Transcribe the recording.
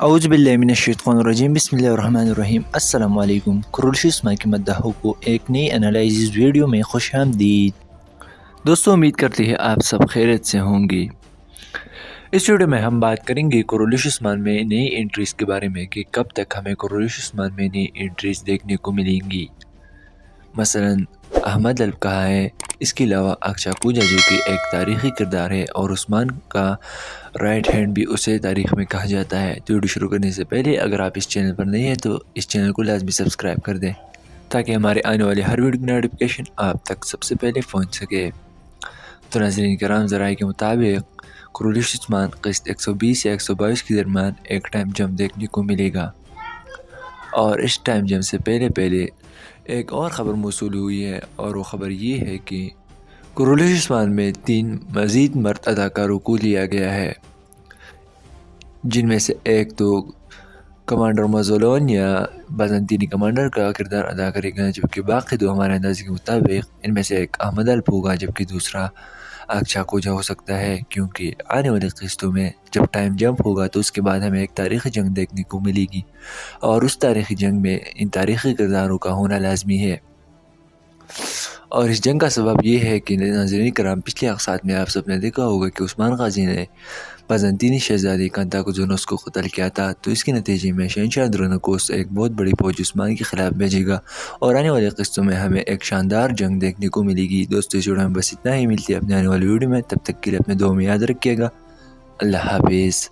اعوذ باللہ من الشیطان الرجیم بسم اللہ الرحمن الرحیم السلام علیکم قریش عثمان کی مداحوں کو ایک نئی انالائزز ویڈیو میں خوش آمدید۔ دوستو امید کرتے ہیں آپ سب خیریت سے ہوں گے۔ اس ویڈیو میں ہم بات کریں گے قریش عثمان میں نئی انٹریز کے بارے میں کہ کب تک ہمیں قریش عثمان میں نئی انٹریز دیکھنے کو ملیں گی۔ مثلا احمد الب کہا ہے، اس کے علاوہ اکشا کوجا جو کہ ایک تاریخی کردار ہے اور عثمان کا رائٹ ہینڈ بھی اسے تاریخ میں کہا جاتا ہے۔ تو ویڈیو شروع کرنے سے پہلے اگر آپ اس چینل پر نہیں ہیں تو اس چینل کو لازمی سبسکرائب کر دیں تاکہ ہمارے آنے والے ہر ویڈیو کی نوٹیفیکیشن آپ تک سب سے پہلے پہنچ سکے۔ تو ناظرین کرام، ذرائع کے مطابق قریش عثمان قسط 120 یا 122 کے درمیان ایک ٹائم جمپ دیکھنے کو ملے گا، اور اس ٹائم جمپ سے پہلے ایک اور خبر موصول ہوئی ہے، اور وہ خبر یہ ہے کہ قریش عثمان میں 3 مزید مرد اداکاروں کو لیا گیا ہے، جن میں سے ایک تو کمانڈر مزولون یا بازنطینی کمانڈر کا کردار ادا کرے گا، جبکہ باقی 2 ہمارے اندازے کے مطابق ان میں سے ایک احمد الب ہوگا جبکہ دوسرا اکشا کوجا ہو سکتا ہے، کیونکہ آنے والی قسطوں میں جب ٹائم جمپ ہوگا تو اس کے بعد ہمیں ایک تاریخی جنگ دیکھنے کو ملے گی، اور اس تاریخی جنگ میں ان تاریخی کرداروں کا ہونا لازمی ہے۔ اور اس جنگ کا سبب یہ ہے کہ ناظرین کرام، پچھلے اقساط میں آپ سب نے دیکھا ہوگا کہ عثمان غازی نے بازنطینی شہزادی کانتاکوزونوس کو قتل کیا تھا، تو اس کے نتیجے میں شہنشاہ اندرونیکوس ایک بہت بڑی فوج عثمان کے خلاف بھیجے گا، اور آنے والے قسطوں میں ہمیں ایک شاندار جنگ دیکھنے کو ملے گی۔ دوستو اس ویڈیو میں بس اتنا ہی، ملتی ہے اپنے آنے والی ویڈیو میں، تب تک کے لیے اپنے دعاؤں میں یاد رکھیے گا۔ اللہ حافظ۔